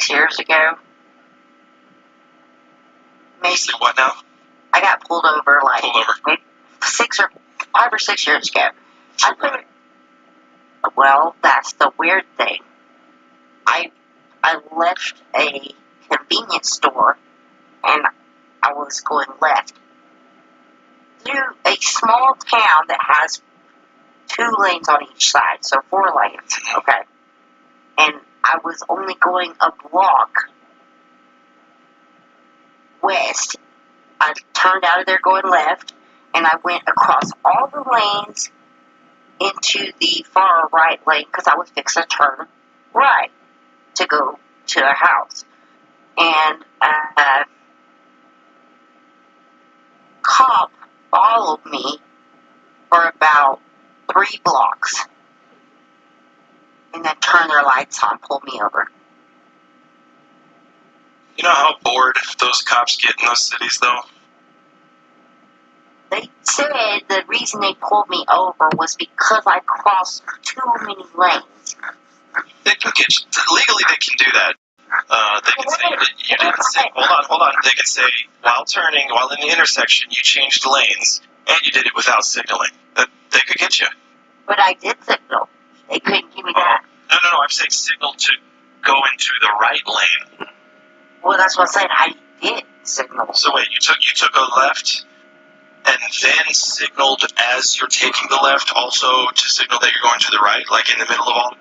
6 years ago. Maybe. Say what now? I got pulled over like Pulled over. maybe 5 or 6 years ago. For what? Well, that's the weird thing. I left a convenience store and I was going left through a small town that has 2 lanes on each side, so 4 lanes, okay? And I was only going a block west. I turned out of there going left, and I went across all the lanes into the far right lane because I was fixing to turn right to go to a house. And cop followed me for about 3 blocks and then turned their lights on, pulled me over. You know how bored those cops get in those cities, though? They said the reason they pulled me over was because I crossed too many lanes. They can get legally. They can do that. They can say that you didn't say. Hold on. They can say while in the intersection, you changed lanes and you did it without signaling. That they could get you. But I did signal. They couldn't give me that. No. I'm saying signal to go into the right lane. Well, that's what I'm saying. I did signal. So wait, you took a left and then signaled as you're taking the left, also to signal that you're going to the right, like in the middle of all.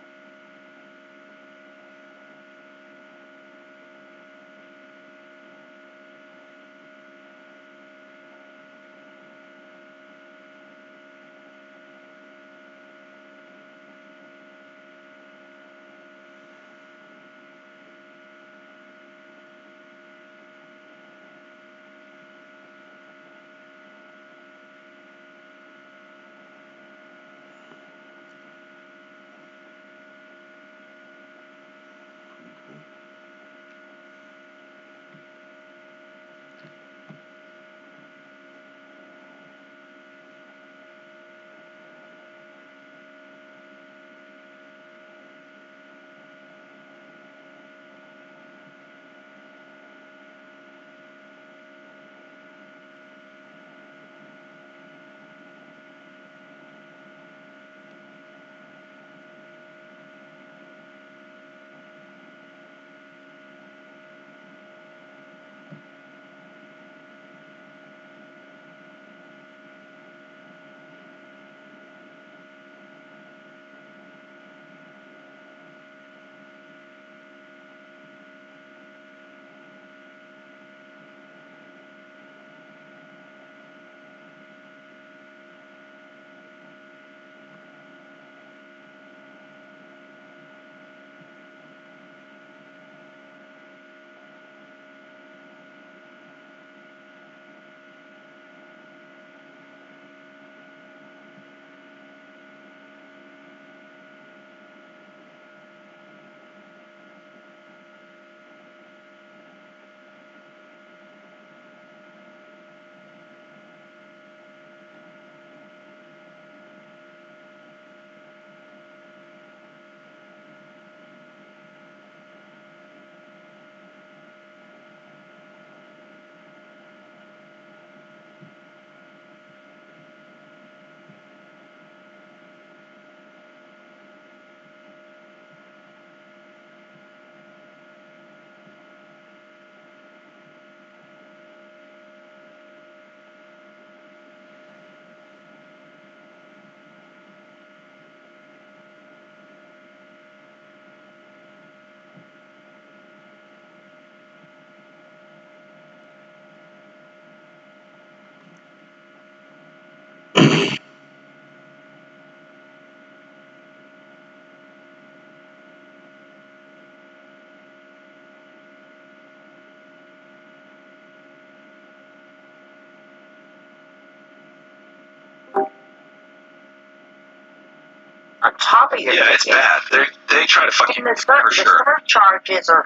On top of your Yeah, it's ticket. bad. They try to fuck you And for sure. the surcharges are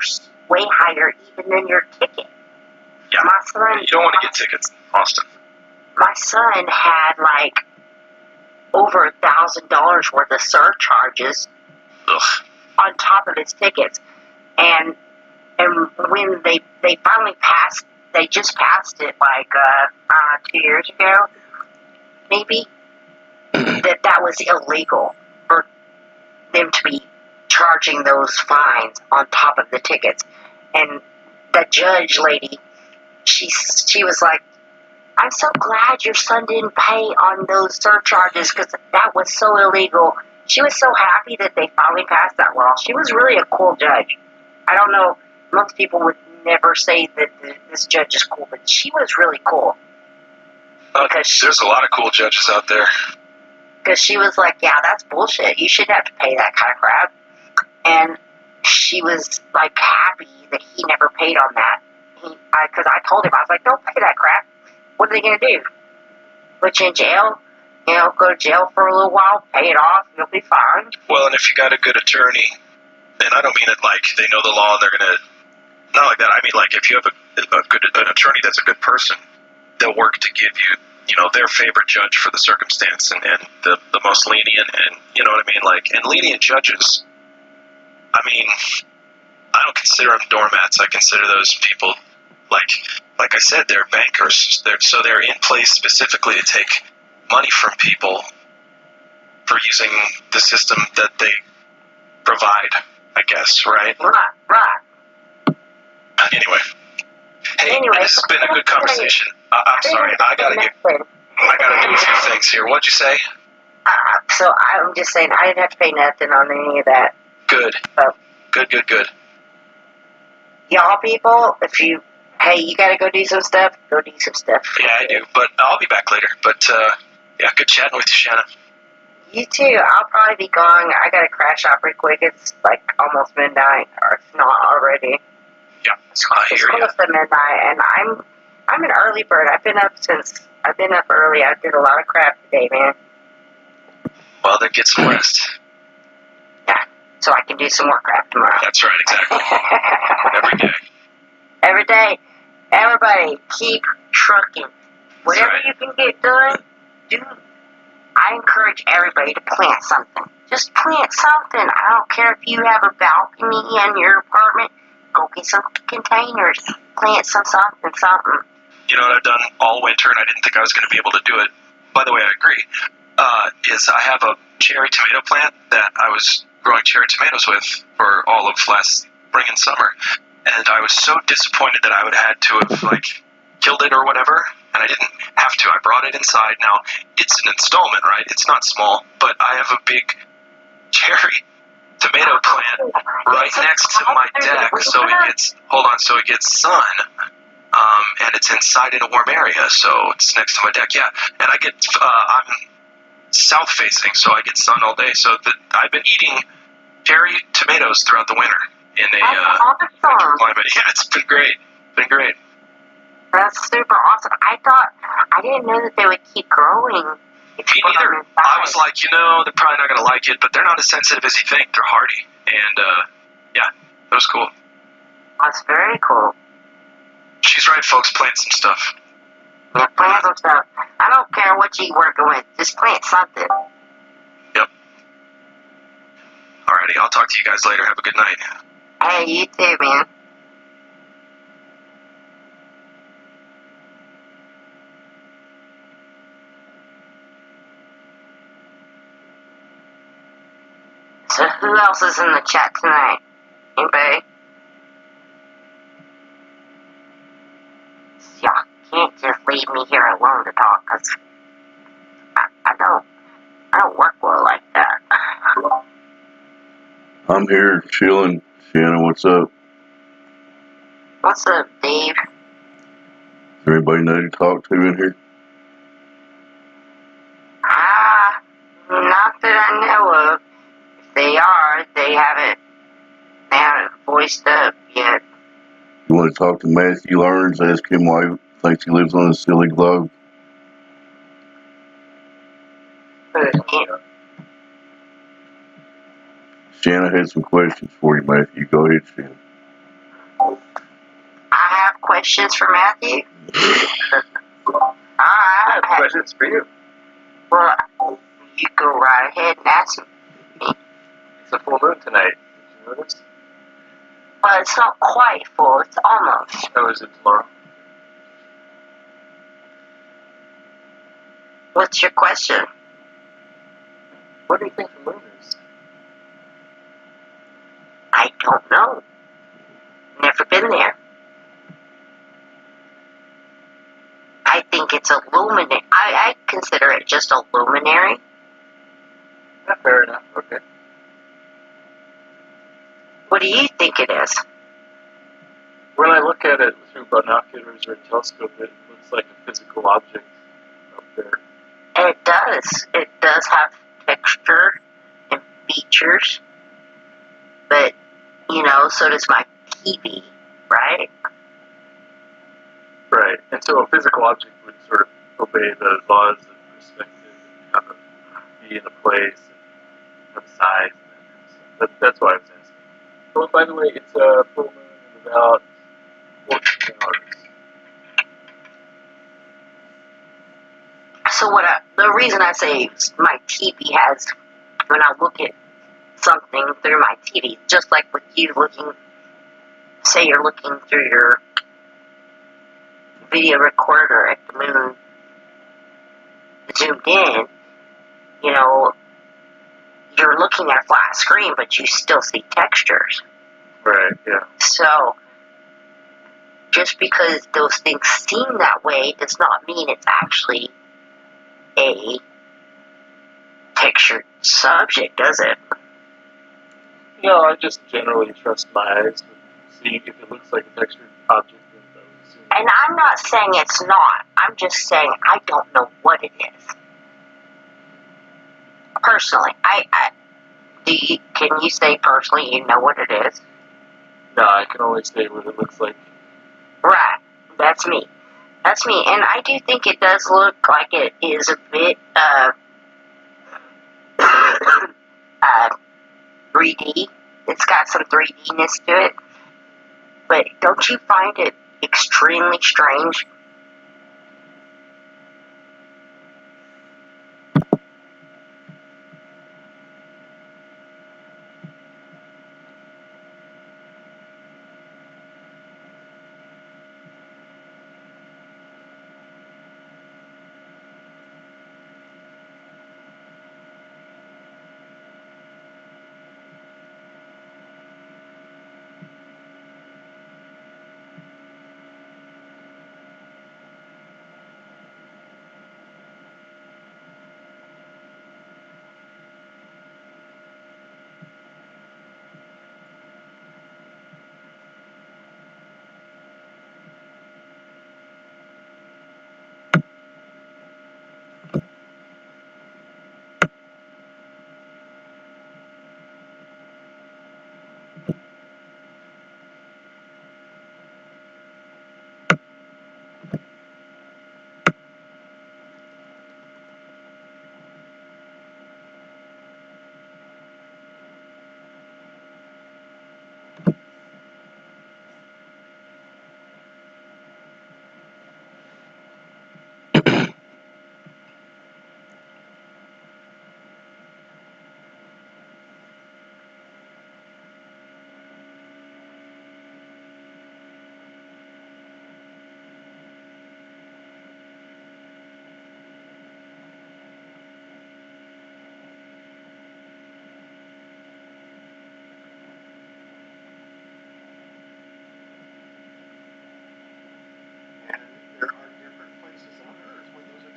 way higher even than your ticket. Yeah. My son, You don't want to get tickets in Austin. my son had like over $1,000 worth of surcharges Ugh. on top of his tickets. And And when they finally passed, they just passed it like 2 years ago, maybe, that was illegal for them to be charging those fines on top of the tickets. And the judge lady, she was like, I'm so glad your son didn't pay on those surcharges because that was so illegal. She was so happy that they finally passed that law. She was really a cool judge. I don't know, most people would never say that this judge is cool, but she was really cool. There's a lot of cool judges out there. Because she was like, yeah, that's bullshit. You shouldn't have to pay that kind of crap. And she was like happy that he never paid on that. Because I told him, I was like, don't pay that crap. What are they going to do? Put you in jail? You know, go to jail for a little while, pay it off, you'll be fine. Well, and if you got a good attorney, and I don't mean it like they know the law and they're going to, not like that. I mean like if you have an attorney that's a good person, they'll work to give you, you know, their favorite judge for the circumstance and the most lenient, and you know what I mean? Like, and lenient judges, I mean, I don't consider them doormats. I consider those people, like I said, they're bankers. They're in place specifically to take money from people for using the system that they provide, I guess, right? Right. Anyway. Hey, this has been a good conversation. I'm sorry, I gotta do a few things here. What'd you say? So I'm just saying, I didn't have to pay nothing on any of that. Good. So, Good. y'all people, you gotta go do some stuff, go do some stuff. Yeah, I do, but I'll be back later. But, yeah, good chatting with you, Shanna. You too. I'll probably be gone. I gotta crash out pretty quick. It's like almost midnight, or if not already. Yeah, I hear you. It's close to midnight, and I'm an early bird. I've been up early. I did a lot of crap today, man. Well, then get some rest. Yeah, so I can do some more crap tomorrow. That's right, exactly. Every day. Every day. Everybody, keep trucking. Whatever right. you can get done, do. I encourage everybody to plant something. Just plant something. I don't care if you have a balcony in your apartment. Go get some containers. Plant something. You know what I've done all winter, and I didn't think I was going to be able to do it. By the way, I agree. Is I have a cherry tomato plant that I was growing cherry tomatoes with for all of last spring and summer. And I was so disappointed that I would have had to have, killed it or whatever. And I didn't have to. I brought it inside. Now, it's an installment, right? It's not small. But I have a big cherry tomato plant right next to my deck. So it gets sun. And it's inside in a warm area. So it's next to my deck. Yeah. And I get, I'm south facing, so I get sun all day. So I've been eating cherry tomatoes throughout the winter in a winter climate. Yeah, it's been great. That's super awesome. I didn't know that they would keep growing. Me neither. I was like, they're probably not going to like it, but they're not as sensitive as you think. They're hardy. And, yeah, it was cool. That's very cool. She's right, folks. Plant some stuff. Yeah, plant some stuff. I don't care what you're working with. Just plant something. Yep. Alrighty, I'll talk to you guys later. Have a good night. Hey, you too, man. So who else is in the chat tonight? Anybody? Y'all can't just leave me here alone to talk, because I don't work well like that. I'm here chilling. Shanna, what's up? What's up, Dave? Is there anybody you need to talk to in here? Not that I know of. If they are, they haven't voiced up yet. You want to talk to Matthew Learns? Ask him why he thinks he lives on a silly globe. Shanna had some questions for you, Matthew. Go ahead, Shanna. I have questions for Matthew. I have questions for you. Well, you go right ahead and ask me. It's a full moon tonight. Did you notice? Well, it's not quite full. It's almost. Oh, is it plural? What's your question? What do you think the moon is? I don't know. Never been there. I think it's a luminary. I consider it just a luminary. Yeah, fair enough. Okay. What do you think it is? When I look at it through binoculars or a telescope, it looks like a physical object up there. And it does. It does have texture and features. But, so does my TV, right? Right. And so a physical object would sort of obey the laws of perspective and kind of be in a place and have size and that kind of stuff. That's why I was asking. Oh, by the way, it's a full moon in about 14 hours. So the reason I say my TV has, when I look at something through my TV, just like with you say you're looking through your video recorder at the moon, zoomed in, you're looking at a flat screen, but you still see textures. Right, yeah. So, just because those things seem that way does not mean it's actually a textured subject, does it? No, I just generally trust my eyes with seeing if it looks like a textured object. And I'm not saying it's not. I'm just saying I don't know what it is. Personally, can you say personally you know what it is? No, I can only say what it looks like. Right, that's me. That's me, and I do think it does look like it is a bit 3D. It's got some 3D-ness to it. But don't you find it extremely strange?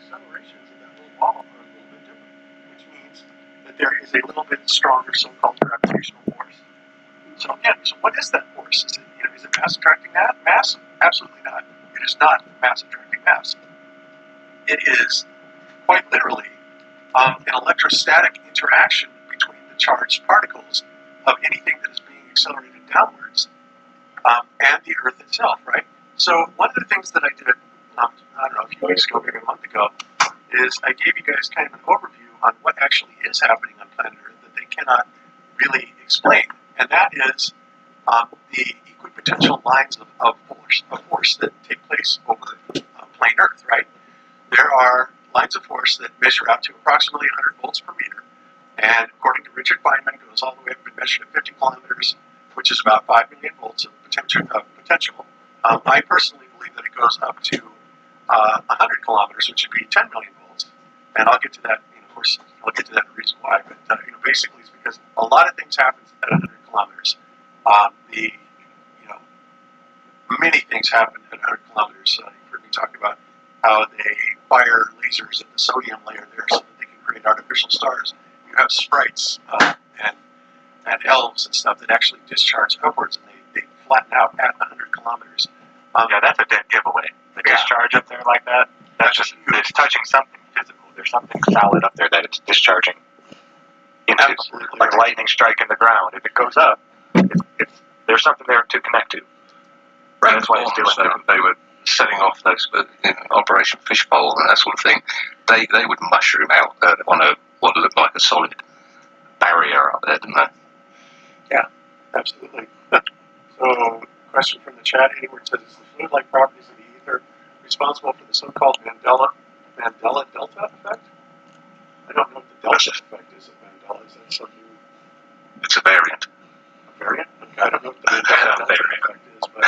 Accelerations of that little ball are a little bit different, which means that there is a little bit stronger so-called gravitational force. So again, what is that force? Is it mass attracting mass? Absolutely not. It is not mass attracting mass. It is quite literally an electrostatic interaction between the charged particles of anything that is being accelerated downwards and the Earth itself, right? So one of the things that I did, I don't know, a few weeks ago, maybe a month ago, is I gave you guys kind of an overview on what actually is happening on planet Earth that they cannot really explain. And that is the equipotential lines of force that take place over plain Earth, right? There are lines of force that measure out to approximately 100 volts per meter. And according to Richard Feynman, it goes all the way up and measured at 50 kilometers which is about 5 million volts of potential. I personally believe that it goes up to 100 kilometers, which would be 10 million volts. And I'll get to that. Of course, I'll get to that reason why. But basically, it's because a lot of things happen at 100 kilometers. Many things happen at 100 kilometers. You've heard me talk about how they fire lasers at the sodium layer there so that they can create artificial stars. You have sprites and elves and stuff that actually discharge upwards, and they flatten out at 100 kilometers. Yeah, that's a dead giveaway. The discharge up there like that, it's touching something physical. There's something solid up there that it's discharging into. Absolutely. Like lightning striking the ground. If it goes up, there's something there to connect to. Right. That's why it's doing that. They were setting off those in Operation Fishbowl and that sort of thing. They would mushroom out on what looked like a solid barrier up there, didn't they? Absolutely. So, question from the chat. Hayward says, is the fluid-like properties of the ether responsible for the so-called Mandela Delta effect? I don't know what the Delta effect is of Mandela. Is that something? It's a variant. A variant? Okay, I don't know what the Mandela Delta effect is, but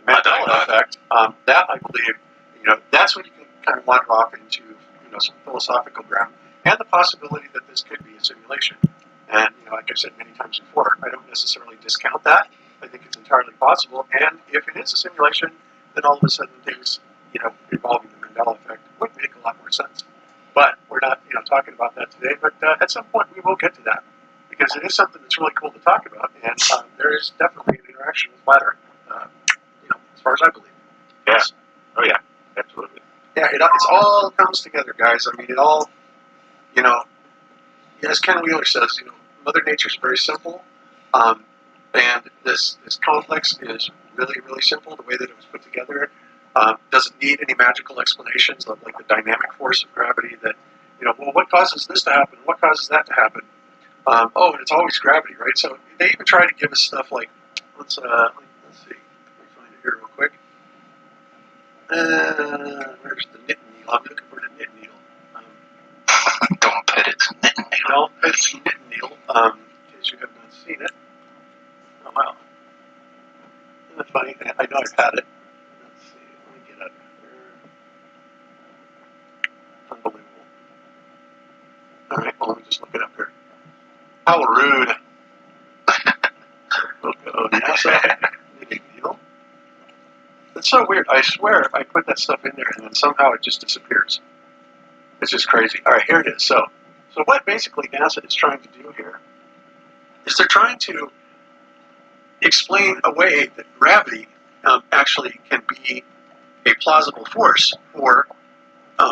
the Mandela effect, that I believe, that's when you can kind of wander off into, some philosophical ground, and the possibility that this could be a simulation. And, like I've said many times before, I don't necessarily discount that. I think it's entirely possible. And if it is a simulation, then all of a sudden things, involving the Mandela effect would make a lot more sense. But we're not, talking about that today. But at some point we will get to that, because it is something that's really cool to talk about. And there is definitely an interaction with matter, as far as I believe. Yeah. Oh, yeah. Absolutely. Yeah, it all comes together, guys. I mean, it all, as Ken Wheeler says, Mother Nature is very simple, and this complex is really, really simple. The way that it was put together doesn't need any magical explanations, like the dynamic force of gravity. That what causes this to happen? What causes that to happen? And it's always gravity, right? So they even try to give us stuff like let's see, let me find it here real quick. Where's the knitting needle? I'm looking for the knitting needle. Don Pettit's knitting needle. Well, it's knitting needle, in case you have not seen it. Oh, wow. Isn't that funny? I know I've had it. Let's see. Let me get up here. Unbelievable. Alright, well, let me just look it up here. How rude. NASA knitting needle. It's so weird. I swear I put that stuff in there and then somehow it just disappears. It's just crazy. Alright, here it is. So what basically NASA is trying to do here is they're trying to explain away that gravity actually can be a plausible force for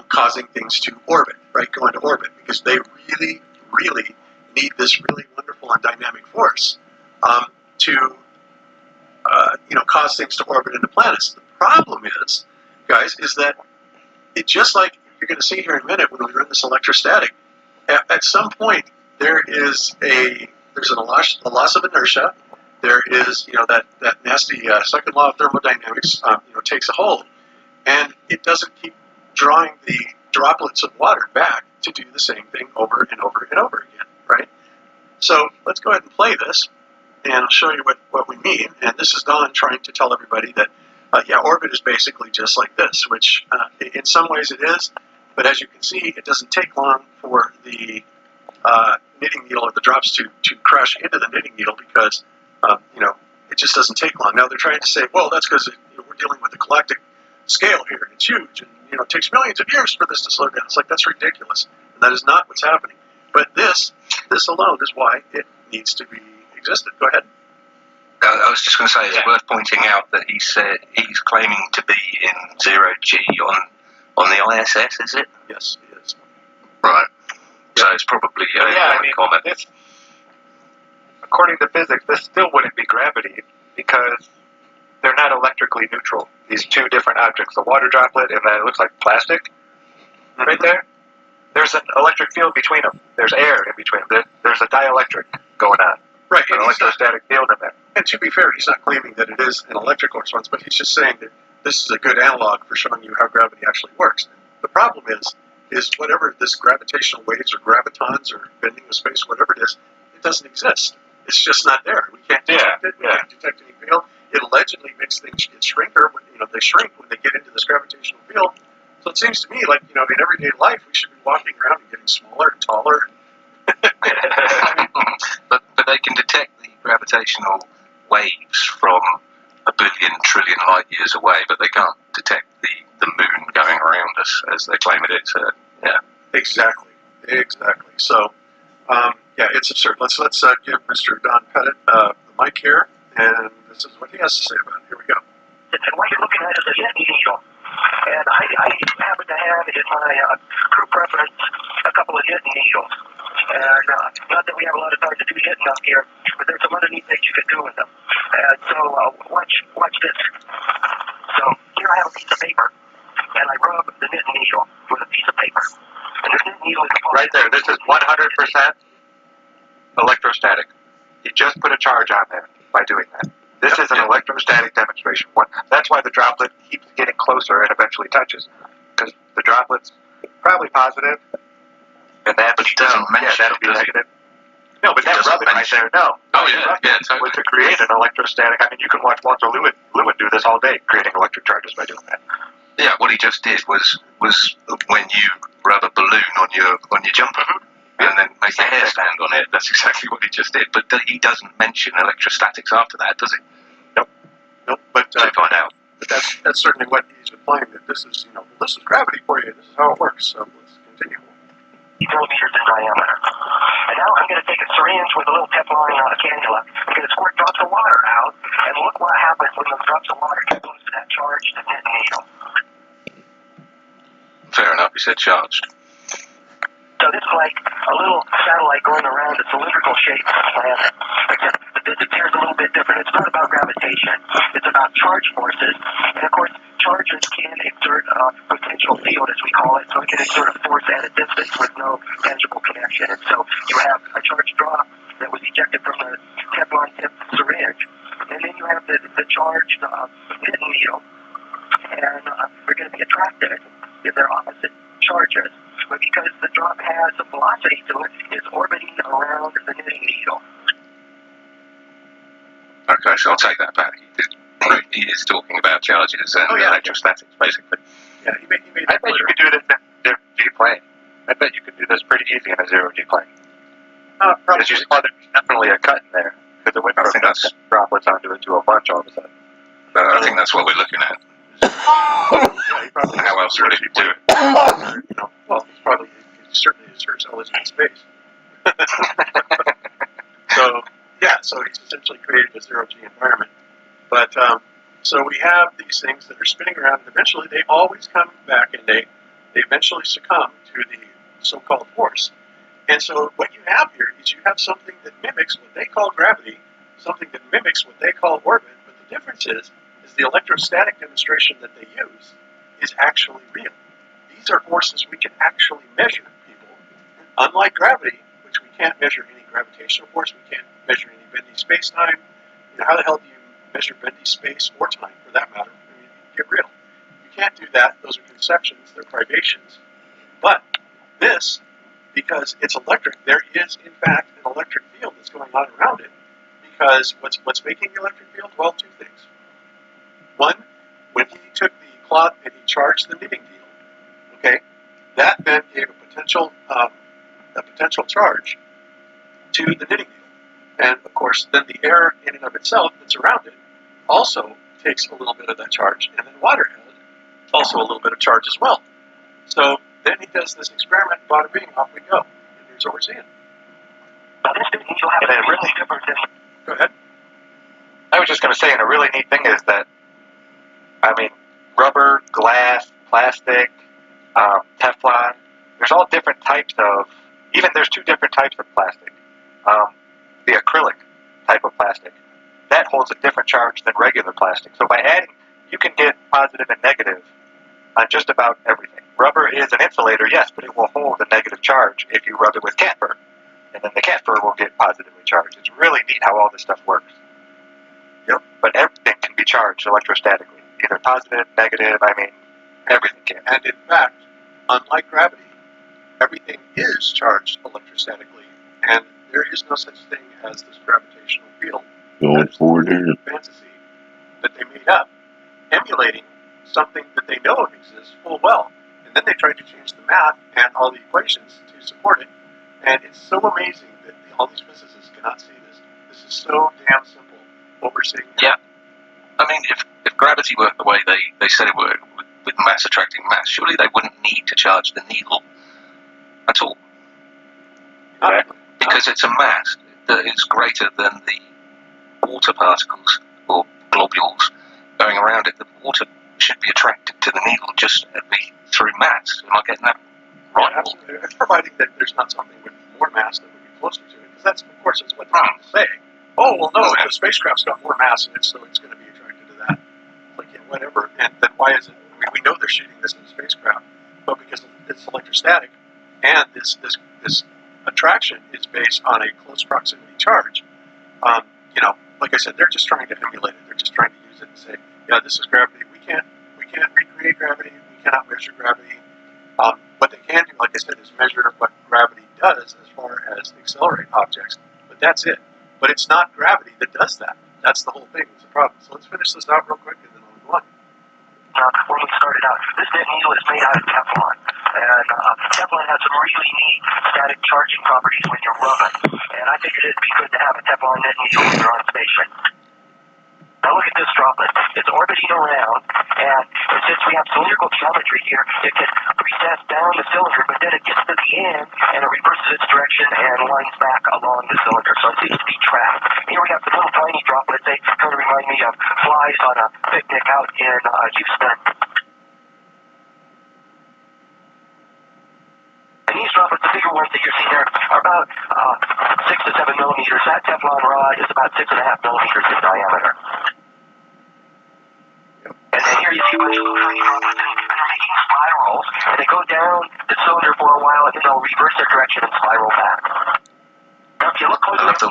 causing things to orbit, right? Go into orbit, because they really, really need this really wonderful and dynamic force to cause things to orbit into planets. The problem is, guys, is that it just like you're going to see here in a minute when we run this electrostatic, at some point there's a loss of inertia. There is that nasty second law of thermodynamics takes a hold, and it doesn't keep drawing the droplets of water back to do the same thing over and over and over again, right? So let's go ahead and play this, and I'll show you what we mean. And this is Don trying to tell everybody that orbit is basically just like this, which in some ways it is, but as you can see, it doesn't take long for the knitting needle or the drops to crash into the knitting needle, because it just doesn't take long. Now they're trying to say, well, that's because we're dealing with a galactic scale here, and it's huge, and it takes millions of years for this to slow down. It's like, that's ridiculous, and that is not what's happening. But this alone is why it needs to be existed. Go ahead. I was just going to say, it's worth pointing out that he said he's claiming to be in 0G on the ISS, is it? Yes, it is. Right. So it's probably comment. According to physics, this still wouldn't be gravity, because they're not electrically neutral. These two different objects, the water droplet and that it looks like plastic, right there. There's an electric field between them. There's air in between them. There's a dielectric going on. Right. An electrostatic field in there. And to be fair, he's not claiming that it is an electrical response, but he's just saying that this is a good analog for showing you how gravity actually works. The problem is whatever this gravitational waves or gravitons or bending of space, whatever it is, it doesn't exist. It's just not there. We can't detect it. We can't detect any field. It allegedly makes things shrink, or they shrink when they get into this gravitational field. So it seems to me like in everyday life we should be walking around and getting smaller and taller. but they can detect the gravitational waves from a billion trillion light years away, but they can't detect the moon going around us as they claim it is. Exactly. So, it's absurd. Let's give Mr. Don Pettit the mic here, and this is what he has to say about it. Here we go. And what you're looking at is a hit needle. And I happen to have in my crew preference a couple of hidden needles. And not that we have a lot of time to do hitting up here, but there's some other neat things you can do with them. And so watch this. So here I have a piece of paper, and I rub the knitting needle with a piece of paper. And this knitting needle is Right there. This is 100% electrostatic. You just put a charge on there by doing that. This is an electrostatic demonstration. That's why the droplet keeps getting closer and eventually touches, because the droplet's probably positive, and that But he doesn't mention that'll it, be does he? negative. No, but that rubbing right there, no. Oh, yeah, totally. To create an electrostatic, I mean, you can watch Walter Lewin do this all day, creating electric charges by doing that. Yeah, what he just did was when you rub a balloon on your jumper and then make a hair stand on it. That's exactly what he just did. But he doesn't mention electrostatics after that, does he? Nope. But So find out. But that's certainly what he's implying, that this is gravity for you. This is how it works. So let's continue. Millimeters in diameter. And now I'm going to take a syringe with a little Teflon cannula. I'm going to squirt drops of water out, and look what happens when those drops of water get close to that charged knitting needle. Fair enough, he said charged. So this is like a little satellite going around a cylindrical shaped planet. Except the physics here is a little bit different. It's not about gravitation. It's about charge forces. And of course, charges can exert a potential field, as we call it. So it can exert a force at a distance with no tangible connection. And so you have a charge drop that was ejected from the Teflon tip syringe. And then you have the charged knitting needle. And they're going to be attracted if they're opposite charges. But because the drop has a velocity to it, it's orbiting around the knitting needle. Okay, so I'll take that back. He is talking about charges and electrostatics, basically. Yeah, he made I bet you could do this in a zero-G plane. I bet you could do this pretty easy in a zero-G plane. Probably. Because you saw there's definitely a cut in there. Because it went I from think that's- droplets onto it to a bunch all of a sudden. I think that's what we're looking at. Yeah, he probably. How else would he do it? Well, he certainly exerts knowledge in space. So he's essentially created a zero-G environment. But so we have these things that are spinning around, and eventually they always come back, and they eventually succumb to the so-called force. And so what you have here is you have something that mimics what they call gravity, something that mimics what they call orbit, but the difference is the electrostatic demonstration that they use is actually real. These are forces we can actually measure, people. Unlike gravity, which we can't measure any gravitational force, we can't measure any bendy space-time. How the hell do you measure bendy space or time, for that matter? I mean, get real. You can't do that. Those are conceptions. They're privations. But this, because it's electric, there is, in fact, an electric field that's going on around it. Because what's making the electric field? Well, two things. One, when he took the cloth and he charged the knitting needle, okay, that then gave a potential charge to the knitting needle. And, of course, then the air in and of itself that's around it also takes a little bit of that charge, and then water has also a little bit of charge as well. So then he does this experiment, and bada bing, off we go. And here's what we're seeing. Now this knitting needle has a really different than... Go ahead. I was just going to say, and a really neat thing is that, I mean, rubber, glass, plastic, Teflon, there's all different types of, even there's two different types of plastic. The acrylic type of plastic, that holds a different charge than regular plastic. So by adding, you can get positive and negative on just about everything. Rubber is an insulator, yes, but it will hold a negative charge if you rub it with cat fur. And then the cat fur will get positively charged. It's really neat how all this stuff works. Yep. But everything can be charged electrostatically, either positive, negative, I mean, everything can. And in fact, unlike gravity, everything is charged electrostatically. And there is no such thing as this gravitational field. Going forward here. Fantasy that they made up, emulating something that they know exists full well. And then they tried to change the math and all the equations to support it. And it's so amazing that all these physicists cannot see this. This is so damn simple, what we're seeing now. Yeah. I mean, if gravity worked the way they said it would, with mass attracting mass, surely they wouldn't need to charge the needle at all. Because it's a mass that is greater than the water particles or globules going around it. The water should be attracted to the needle just through mass. Am I getting that right? Yeah, absolutely. It's providing that there's not something with more mass that would be closer to it. Because that's, of course, that's what they're saying. Oh, well, no, the spacecraft's got more mass in it, so it's going to be attracted to that. Like, yeah, whatever. And then why is it? I mean, we know they're shooting this in a spacecraft, but because it's electrostatic, and this attraction is based on a close proximity charge. You know, like I said, they're just trying to emulate it. They're just trying to use it and say, yeah, this is gravity. We can't recreate gravity. We cannot measure gravity. What they can do, like I said, is measure what gravity does as far as accelerate objects. But that's it. But it's not gravity that does that. That's the whole thing. It's a problem. So let's finish this out real quick and then we'll go on. When we started out, this needle is made out of Teflon. And Teflon has some really neat static charging properties when you're rubbing. And I figured it'd be good to have a Teflon net needle when you're on station. Now look at this droplet. It's orbiting around, and since we have cylindrical geometry here, it can recess down the cylinder, but then it gets to the end, and it reverses its direction and lines back along the cylinder, so it seems to be trapped. Here we have some little tiny droplets. They kind of remind me of flies on a picnic out in Houston. And these droplets, the bigger ones that you're seeing there, are about 6 to 7 millimeters. That Teflon rod is about 6.5 millimeters in diameter. And then here you see a bunch of little tiny droplets, and they're making spirals, and they go down the cylinder for a while, and then they'll reverse their direction and spiral back. Now, if you look closely,